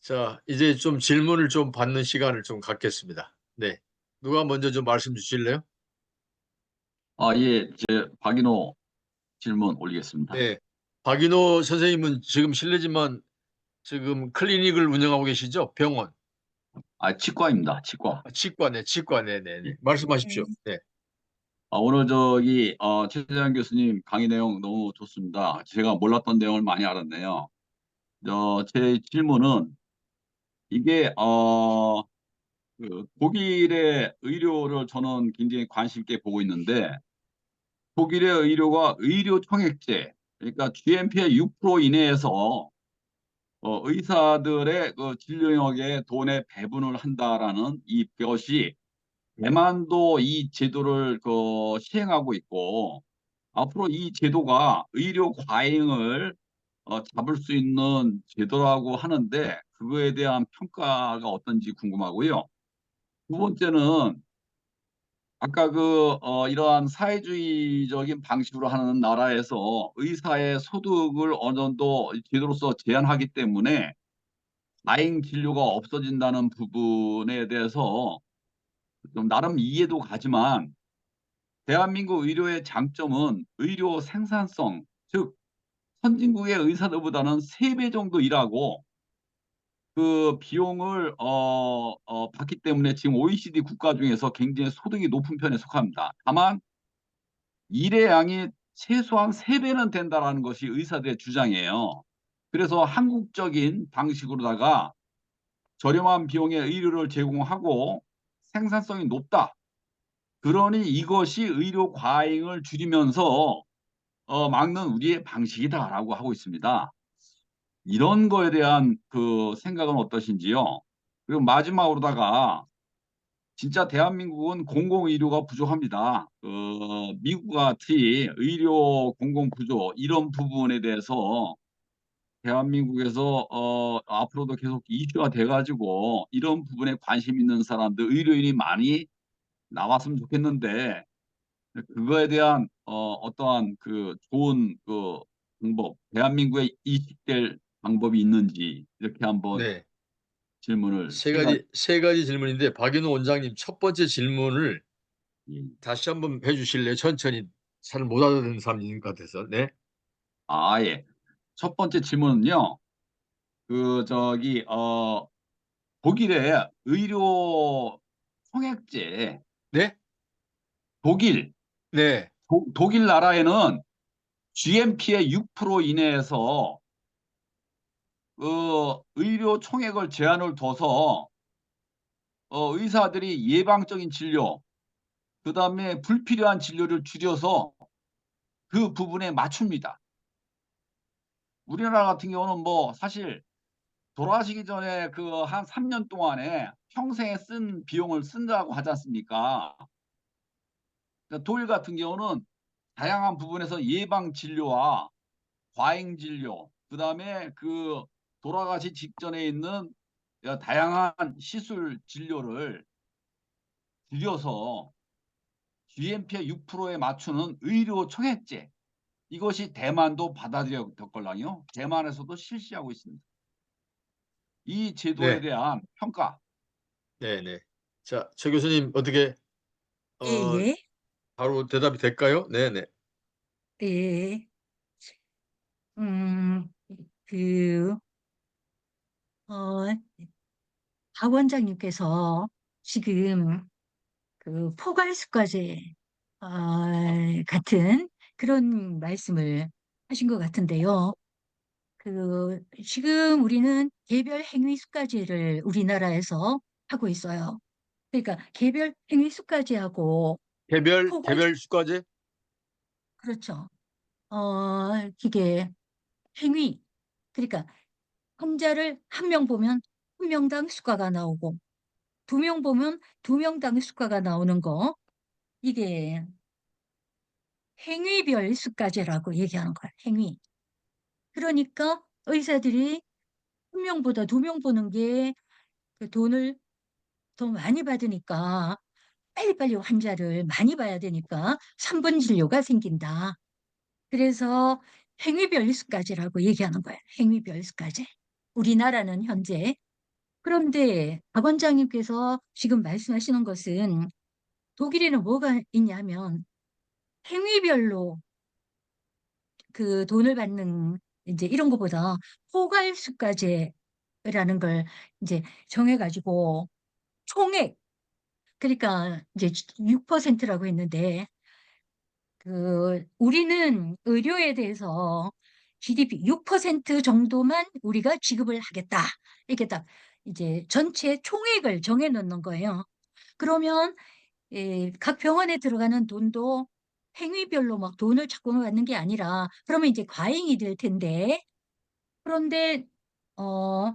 자, 이제 좀 질문을 좀 받는 시간을 좀 갖겠습니다. 네. 누가 먼저 좀 말씀 주실래요? 예, 박인호 질문 올리겠습니다. 네. 박인호 선생님은 지금 실례지만 지금 클리닉을 운영하고 계시죠? 병원. 치과입니다. 치과. 치과네, 치과. 네네네. 예. 말씀하십시오. 네. 오늘 최재현 교수님 강의 내용 너무 좋습니다. 제가 몰랐던 내용을 많이 알았네요. 제 질문은 이게, 독일의 의료를 저는 굉장히 관심 있게 보고 있는데, 독일의 의료가 의료 총액제, 그러니까 GNP의 6% 이내에서 의사들의 그 진료역에 돈의 배분을 한다라는 이것이 대만도 이 제도를 시행하고 있고, 앞으로 이 제도가 의료 과잉을 잡을 수 있는 제도라고 하는데 그거에 대한 평가가 어떤지 궁금하고요. 두 번째는 아까 이러한 사회주의적인 방식으로 하는 나라에서 의사의 소득을 어느 정도 제도로서 제한하기 때문에 과잉 진료가 없어진다는 부분에 대해서 좀 나름 이해도 가지만, 대한민국 의료의 장점은 의료 생산성, 즉 선진국의 의사들보다는 3배 정도 일하고 그 비용을 받기 때문에 지금 OECD 국가 중에서 굉장히 소득이 높은 편에 속합니다. 다만 일의 양이 최소한 3배는 된다라는 것이 의사들의 주장이에요. 그래서 한국적인 방식으로다가 저렴한 비용의 의료를 제공하고 생산성이 높다. 그러니 이것이 의료 과잉을 줄이면서 막는 우리의 방식이다라고 하고 있습니다. 이런 거에 대한 그 생각은 어떠신지요? 그리고 마지막으로다가 진짜 대한민국은 공공의료가 부족합니다. 미국 같이 의료 공공부조 이런 부분에 대해서 대한민국에서 앞으로도 계속 이슈가 돼가지고 이런 부분에 관심 있는 사람들, 의료인이 많이 나왔으면 좋겠는데, 그거에 대한 어떠한 그 좋은 그 방법, 대한민국에 이식될 방법이 있는지 이렇게 한번 네. 질문을 세 가지 질문인데, 박인호 원장님 첫 번째 질문을 예. 다시 한번 해 주실래요? 천천히. 잘 못 알아듣는 사람이 있는 것 같아서. 네. 예. 첫 번째 질문은요. 독일의 의료 총액제, 네? 독일, 네. 독일 나라에는 GNP의 6% 이내에서 의료 총액을 제한을 둬서 의사들이 예방적인 진료, 그다음에 불필요한 진료를 줄여서 그 부분에 맞춥니다. 우리나라 같은 경우는 뭐 사실 돌아가시기 전에 그 한 3년 동안에 평생에 쓴 비용을 쓴다고 하지 않습니까? 그러니까 독일 같은 경우는 다양한 부분에서 예방 진료와 과잉 진료, 그다음에 그 돌아가시 직전에 있는 다양한 시술 진료를 줄여서 GNP의 6%에 맞추는 의료 총액제, 이것이 대만도 받아들였걸랑요. 대만에서도 실시하고 있습니다. 이 제도에 네. 대한 평가. 네네. 자, 최 교수님 어떻게 예, 어 예, 바로 대답이 될까요? 네네. 예. 음, 그, 어, 박 원장님께서 지금 그 포괄습과제, 같은 그런 말씀을 하신 것 같은데요. 지금 우리는 개별 행위습과제를 우리나라에서 하고 있어요. 그러니까 개별 행위습과제하고 포괄, 개별 수과제? 그렇죠. 이게 행위. 그러니까 환자를 한 명 보면 한 명당 수가가 나오고 두 명 보면 두 명당 수가가 나오는 거, 이게 행위별 수가제라고 얘기하는 거야. 행위. 그러니까 의사들이 한 명보다 두 명 보는 게 그 돈을 더 많이 받으니까 빨리빨리 환자를 많이 봐야 되니까 3분 진료가 생긴다. 그래서 행위별 수가제라고 얘기하는 거야. 행위별 수가제. 우리나라는 현재 그런데 박 원장님께서 지금 말씀하시는 것은 독일에는 뭐가 있냐면 행위별로 그 돈을 받는 이제 이런 것보다 포괄수가제라는 걸 이제 정해가지고 총액 그러니까 이제 6%라고 했는데 그 우리는 의료에 대해서 GDP 6% 정도만 우리가 지급을 하겠다. 이렇게 딱 이제 전체 총액을 정해 놓는 거예요. 그러면 각 병원에 들어가는 돈도 행위별로 막 돈을 자꾸 받는 게 아니라 그러면 이제 과잉이 될 텐데 그런데 어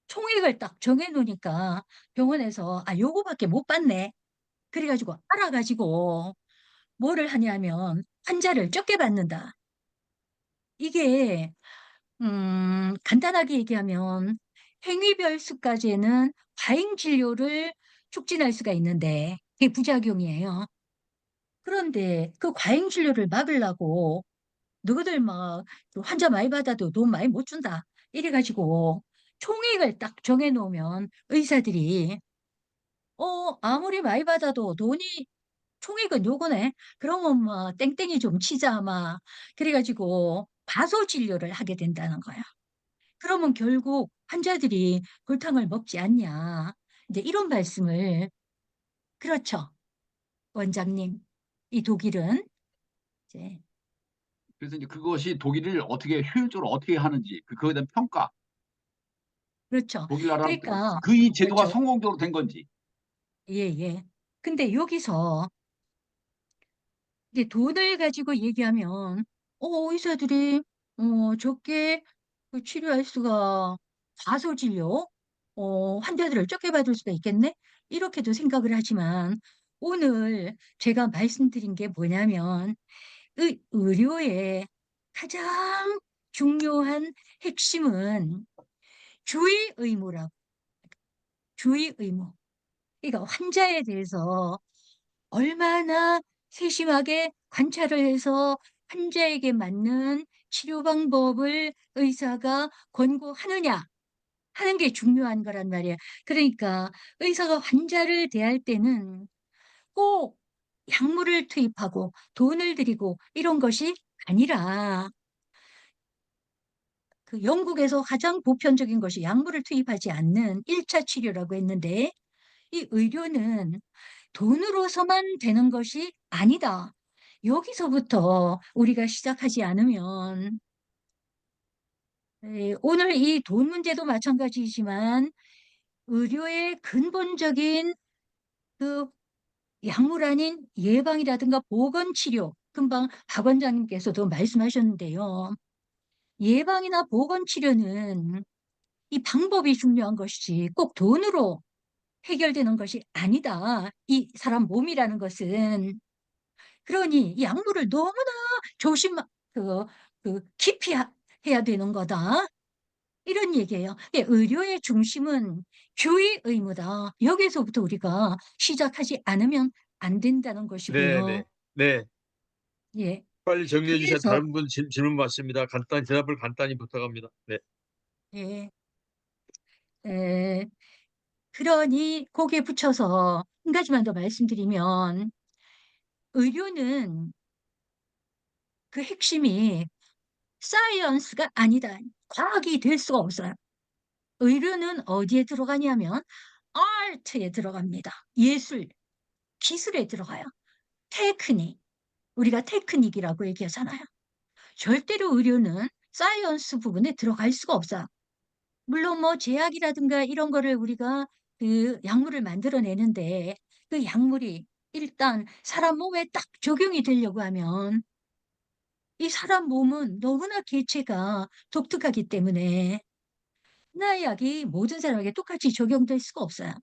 총액을 딱 정해 놓으니까 병원에서 아 요거밖에 못 받네. 그래가지고 알아가지고 뭐를 하냐면 환자를 적게 받는다. 이게 간단하게 얘기하면 행위별 수까지는 과잉 진료를 촉진할 수가 있는데 그게 부작용이에요. 그런데 그 과잉 진료를 막으려고 너희들 막그 환자 많이 받아도 돈 많이 못 준다. 이래가지고 총액을 딱 정해놓으면 의사들이 아무리 많이 받아도 돈이 총액은 요거네. 그러면 뭐 땡땡이 좀 치자 막 그래가지고 과소 진료를 하게 된다는 거야. 그러면 결국 환자들이 골탕을 먹지 않냐. 이제 이런 말씀을 그렇죠. 원장님. 이 독일은 이제 그래서 이제 그것이 독일을 어떻게 효율적으로 어떻게 하는지 그거에 대한 평가. 그렇죠. 독일 나라는 그러니까 그 이 제도가 그렇죠. 성공적으로 된 건지. 예, 예. 근데 여기서 이제 돈을 가지고 얘기하면 의사들이 적게 그 치료할 수가 과소 진료 환자들을 적게 받을 수가 있겠네? 이렇게도 생각을 하지만 오늘 제가 말씀드린 게 뭐냐면 의료의 가장 중요한 핵심은 주의 의무라고. 주의 의무. 그러니까 환자에 대해서 얼마나 세심하게 관찰을 해서 환자에게 맞는 치료 방법을 의사가 권고하느냐 하는 게 중요한 거란 말이에요. 그러니까 의사가 환자를 대할 때는 꼭 약물을 투입하고 돈을 들이고 이런 것이 아니라 그 영국에서 가장 보편적인 것이 약물을 투입하지 않는 1차 치료라고 했는데 이 의료는 돈으로서만 되는 것이 아니다. 여기서부터 우리가 시작하지 않으면 오늘 이 돈 문제도 마찬가지이지만 의료의 근본적인 그 약물 아닌 예방이라든가 보건치료, 금방 박 원장님께서도 말씀하셨는데요. 예방이나 보건치료는 이 방법이 중요한 것이지 꼭 돈으로 해결되는 것이 아니다. 이 사람 몸이라는 것은. 그러니 이 약물을 너무나 조심, 그, 깊이 해야 되는 거다. 이런 얘기예요. 의료의 중심은 주의 의무다. 여기서부터 우리가 시작하지 않으면 안 된다는 네, 것이고요. 네, 네. 예. 빨리 정리해 주셔야 그래서, 다른 분 질문 받습니다. 간단히 대답을 간단히 부탁합니다. 네. 예, 에, 그러니 거기에 붙여서 한 가지만 더 말씀드리면 의료는 그 핵심이 사이언스가 아니다. 과학이 될 수가 없어요. 의료는 어디에 들어가냐면 아트에 들어갑니다. 예술, 기술에 들어가요. 테크닉. 우리가 테크닉이라고 얘기하잖아요. 절대로 의료는 사이언스 부분에 들어갈 수가 없어요. 물론 뭐 제약이라든가 이런 거를 우리가 그 약물을 만들어내는데 그 약물이 일단 사람 몸에 딱 적용이 되려고 하면 이 사람 몸은 너무나 개체가 독특하기 때문에 하나의 약이 모든 사람에게 똑같이 적용될 수가 없어요.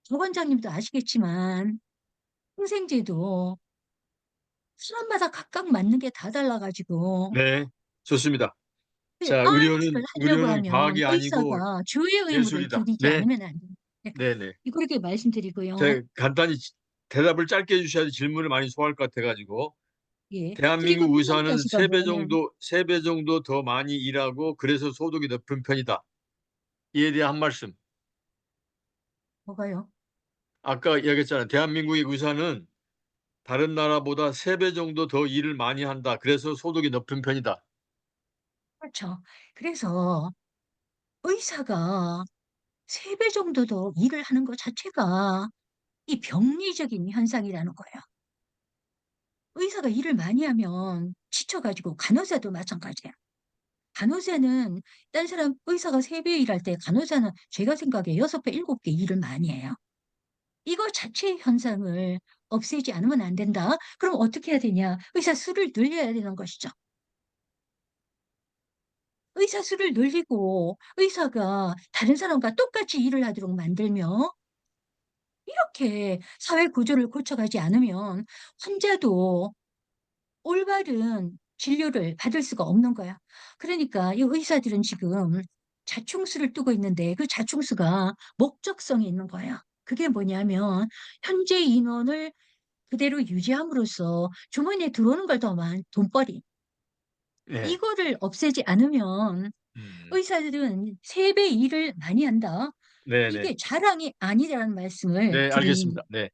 조 원장님도 아시겠지만 항생제도 사람마다 각각 맞는 게 다 달라가지고 네, 좋습니다. 그 자, 아트를 하려고 의료는 하면 과학이 아니고 의사가 주의 의무를 예술이다. 들이지 네, 않으면 안 돼요. 네, 네, 네. 그렇게 말씀드리고요. 제가 간단히 대답을 짧게 해주셔야지 질문을 많이 소화할 것 같아가지고 예. 그리고 대한민국 또 한 의사는 가지가 뭐냐면 세 배 정도 더 많이 일하고 그래서 소득이 높은 편이다. 이에 대한 한 말씀. 뭐가요? 아까 이야기했잖아요. 대한민국의 의사는 다른 나라보다 3배 정도 더 일을 많이 한다. 그래서 소득이 높은 편이다. 그렇죠. 그래서 의사가 3배 정도 더 일을 하는 것 자체가 이 병리적인 현상이라는 거예요. 의사가 일을 많이 하면 지쳐 가지고 간호사도 마찬가지야. 간호사는 딴 사람 의사가 3배 일할 때 간호사는 제가 생각에 6배, 7배 일을 많이 해요. 이거 자체의 현상을 없애지 않으면 안 된다. 그럼 어떻게 해야 되냐? 의사 수를 늘려야 되는 것이죠. 의사 수를 늘리고 의사가 다른 사람과 똑같이 일을 하도록 만들며 이렇게 사회 구조를 고쳐가지 않으면 환자도 올바른 진료를 받을 수가 없는 거야. 그러니까 이 의사들은 지금 자충수를 두고 있는데 그 자충수가 목적성이 있는 거야. 그게 뭐냐면 현재 인원을 그대로 유지함으로써 주머니에 들어오는 걸 더 돈벌이. 예. 이거를 없애지 않으면 음. 의사들은 3배 일을 많이 한다. 네네. 이게 자랑이 아니라는 말씀을 네, 드린 알겠습니다. 네.